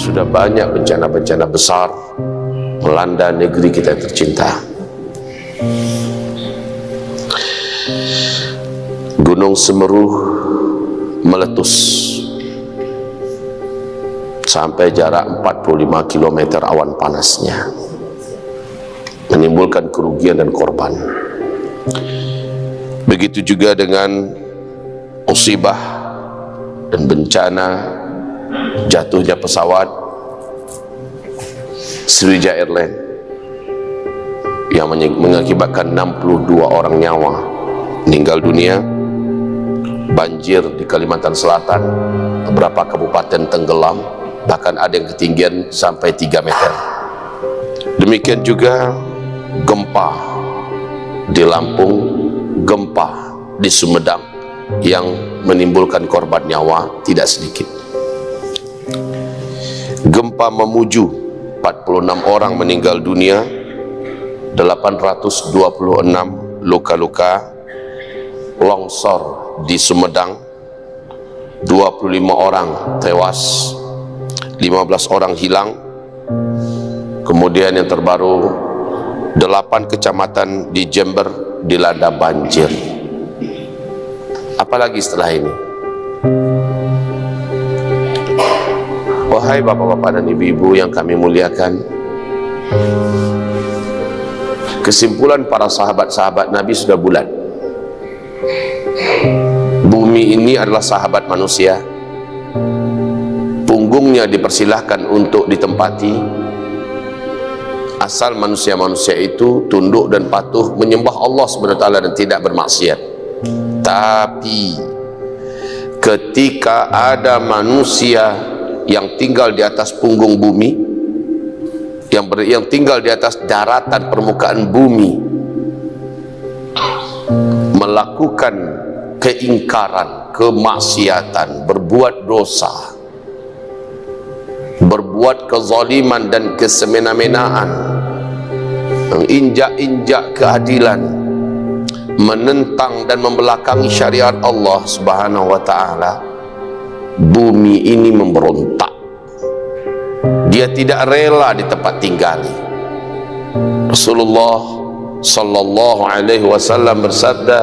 sudah banyak bencana-bencana besar melanda negeri kita yang tercinta. Gunung Semeru meletus sampai jarak 45 km awan panasnya, menimbulkan kerugian dan korban. Begitu juga dengan musibah dan bencana jatuhnya pesawat Sriwijaya Airlines yang mengakibatkan 62 orang nyawa meninggal dunia. Banjir di Kalimantan Selatan, beberapa kabupaten tenggelam, bahkan ada yang ketinggian sampai 3 meter. Demikian juga gempa di Lampung, gempa di Sumedang yang menimbulkan korban nyawa tidak sedikit. Gempa Mamuju, 46 orang meninggal dunia, 826 luka-luka. Longsor di Sumedang, 25 orang tewas, 15 orang hilang. Kemudian yang terbaru, 8 kecamatan di Jember dilanda banjir. Apalagi setelah ini? Wahai bapak-bapak dan ibu-ibu yang kami muliakan, kesimpulan para sahabat-sahabat Nabi sudah bulat. Bumi ini adalah sahabat manusia. Punggungnya dipersilahkan untuk ditempati, asal manusia-manusia itu tunduk dan patuh menyembah Allah SWT dan tidak bermaksiat. Tapi ketika ada manusia yang tinggal di atas punggung bumi, yang tinggal di atas daratan permukaan bumi, melakukan keingkaran, kemaksiatan, berbuat dosa, berbuat kezaliman dan kesemena-menaan, menginjak-injak keadilan, menentang dan membelakangi syariat Allah Subhanahu wa taala, bumi ini memberontak. Dia tidak rela di tempat tinggali. Rasulullah sallallahu alaihi wasallam bersabda,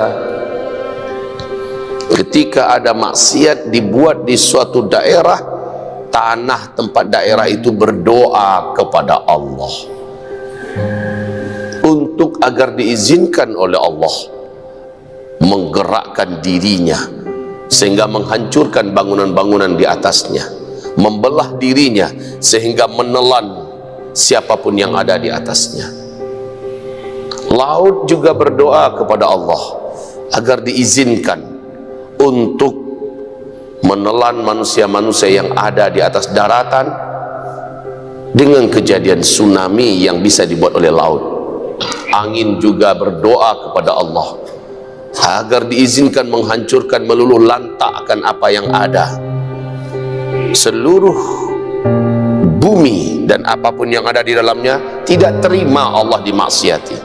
ketika ada maksiat dibuat di suatu daerah, tanah tempat daerah itu berdoa kepada Allah untuk agar diizinkan oleh Allah menggerakkan dirinya sehingga menghancurkan bangunan-bangunan di atasnya, membelah dirinya sehingga menelan siapapun yang ada di atasnya. Laut juga berdoa kepada Allah agar diizinkan untuk menelan manusia-manusia yang ada di atas daratan dengan kejadian tsunami yang bisa dibuat oleh laut. Angin juga berdoa kepada Allah agar diizinkan menghancurkan meluluh lantakkan apa yang ada. Seluruh bumi dan apapun yang ada di dalamnya tidak terima Allah dimaksiati,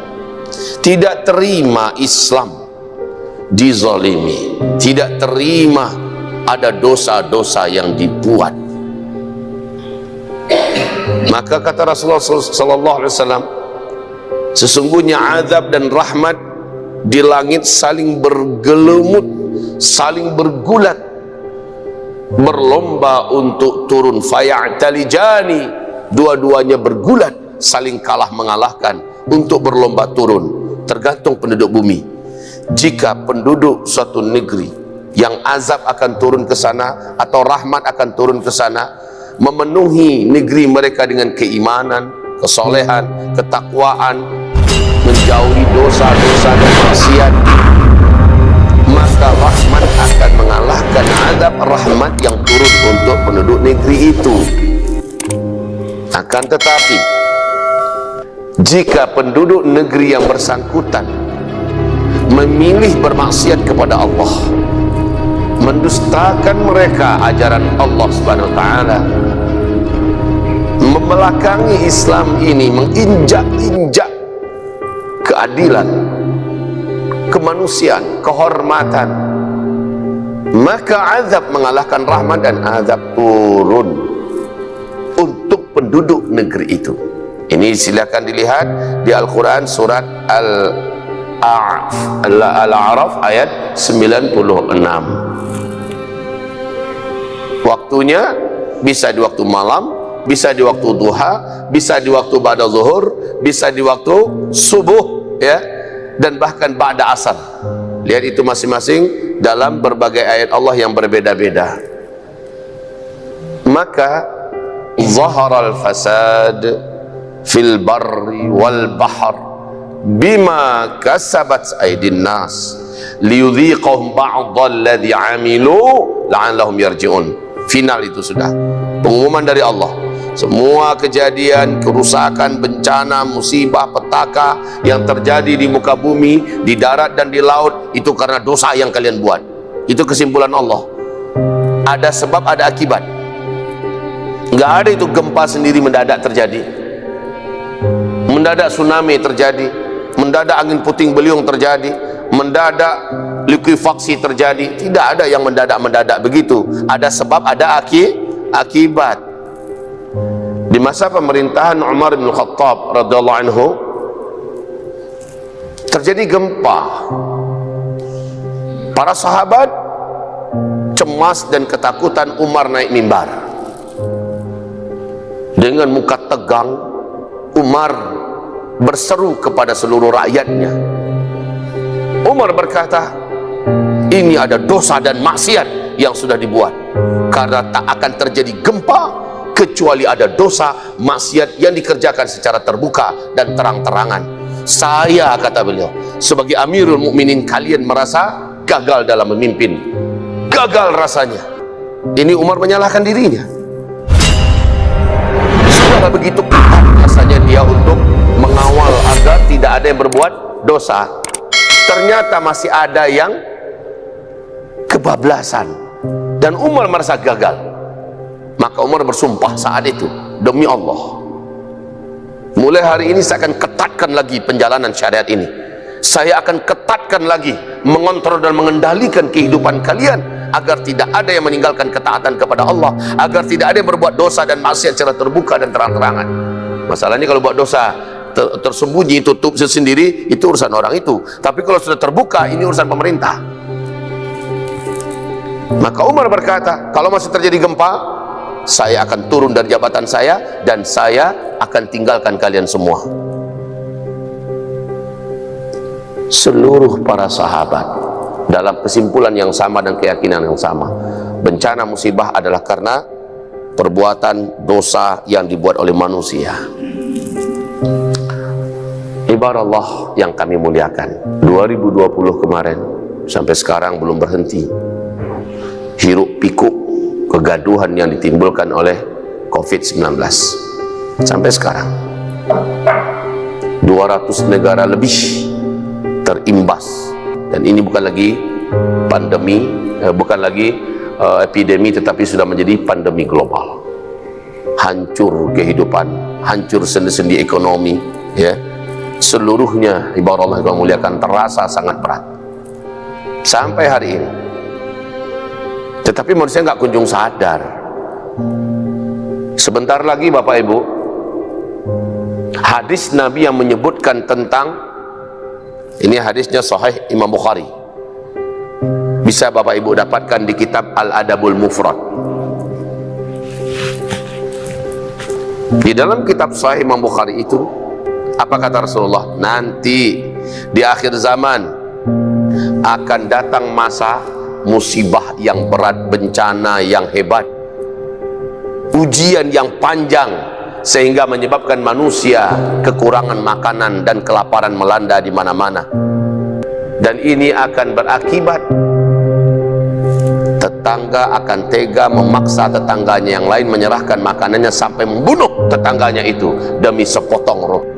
tidak terima Islam dizalimi, tidak terima ada dosa-dosa yang dibuat. Maka kata Rasulullah sallallahu alaihi wasallam, sesungguhnya azab dan rahmat di langit saling bergelemut, saling bergulat, berlomba untuk turun. Faya'talijani, dua-duanya bergulat, saling kalah mengalahkan untuk berlomba turun. Tergantung penduduk bumi. Jika penduduk suatu negeri yang azab akan turun ke sana atau rahmat akan turun ke sana, memenuhi negeri mereka dengan keimanan, kesolehan, ketakwaan, menjauhi dosa-dosa dan maksiat, maka rahmat akan mengalahkan azab rahmat yang turun untuk penduduk negeri itu. Akan tetapi jika penduduk negeri yang bersangkutan memilih bermaksiat kepada Allah, mendustakan mereka ajaran Allah Subhanahu wa taala, membelakangi Islam ini, menginjak-injak keadilan, kemanusiaan, kehormatan, maka azab mengalahkan rahmat dan azab turun penduduk negeri itu. Ini silakan dilihat di Al-Quran surat Al-A'raf ayat 96. Waktunya bisa di waktu malam, bisa di waktu duha, bisa di waktu ba'da zuhur, bisa di waktu subuh, ya, dan bahkan ba'da asar. Lihat itu masing-masing dalam berbagai ayat Allah yang berbeda-beda. Maka zaharal fasad fil barri wal bahr bima kasabat aydin nas liyudhiqahum ba'dalladzi 'amilu la'allahum yarji'un. Final itu sudah pengumuman dari Allah. Semua kejadian, kerusakan, bencana, musibah, petaka yang terjadi di muka bumi, di darat dan di laut, itu karena dosa yang kalian buat. Itu kesimpulan Allah. Ada sebab, ada akibat. Nggak ada itu gempa sendiri mendadak terjadi, mendadak tsunami terjadi, mendadak angin puting beliung terjadi, mendadak likuifaksi terjadi. Tidak ada yang mendadak-mendadak begitu. Ada sebab, ada akibat. Di masa pemerintahan Umar bin Khattab radhiyallahu anhu terjadi gempa. Para sahabat cemas dan ketakutan. Umar naik mimbar dengan muka tegang. Umar berseru kepada seluruh rakyatnya. Umar berkata, ini ada dosa dan maksiat yang sudah dibuat, karena tak akan terjadi gempa kecuali ada dosa maksiat yang dikerjakan secara terbuka dan terang-terangan. Saya, kata beliau, sebagai Amirul Mukminin, kalian merasa gagal dalam memimpin, gagal rasanya. Ini Umar menyalahkan dirinya. Sudah begitu kuat rasanya dia untuk mengawal agar tidak ada yang berbuat dosa. Ternyata masih ada yang kebablasan dan Umar merasa gagal. Maka Umar bersumpah saat itu, demi Allah, mulai hari ini saya akan ketatkan lagi penjalanan syariat ini. Saya akan ketatkan lagi mengontrol dan mengendalikan kehidupan kalian, agar tidak ada yang meninggalkan ketaatan kepada Allah, agar tidak ada yang berbuat dosa dan maksiat secara terbuka dan terang-terangan. Masalahnya kalau buat dosa tersembunyi, tutup sendiri, itu urusan orang itu. Tapi kalau sudah terbuka, ini urusan pemerintah. Maka Umar berkata, kalau masih terjadi gempa, saya akan turun dari jabatan saya dan saya akan tinggalkan kalian semua. Seluruh para sahabat dalam kesimpulan yang sama dan keyakinan yang sama. Bencana musibah adalah karena perbuatan dosa yang dibuat oleh manusia. Ibarat Allah yang kami muliakan, 2020 kemarin sampai sekarang belum berhenti. Hiruk pikuk kegaduhan yang ditimbulkan oleh COVID-19 sampai sekarang. 200 negara lebih terimbas, dan ini bukan lagi pandemi, bukan lagi epidemi, tetapi sudah menjadi pandemi global. Hancur kehidupan, hancur sendi-sendi ekonomi, ya, seluruhnya. Ibarat Allah yang muliakan, terasa sangat berat sampai hari ini. Tetapi manusia nggak kunjung sadar. Sebentar lagi Bapak Ibu, hadis Nabi yang menyebutkan tentang ini, hadisnya Sahih Imam Bukhari, bisa Bapak Ibu dapatkan di kitab Al-Adabul Mufrad. Di dalam kitab Sahih Imam Bukhari itu, apa kata Rasulullah? Nanti di akhir zaman akan datang masa musibah yang berat, bencana yang hebat, ujian yang panjang, sehingga menyebabkan manusia kekurangan makanan dan kelaparan melanda di mana-mana. Dan ini akan berakibat tetangga akan tega memaksa tetangganya yang lain menyerahkan makanannya sampai membunuh tetangganya itu demi sepotong roti.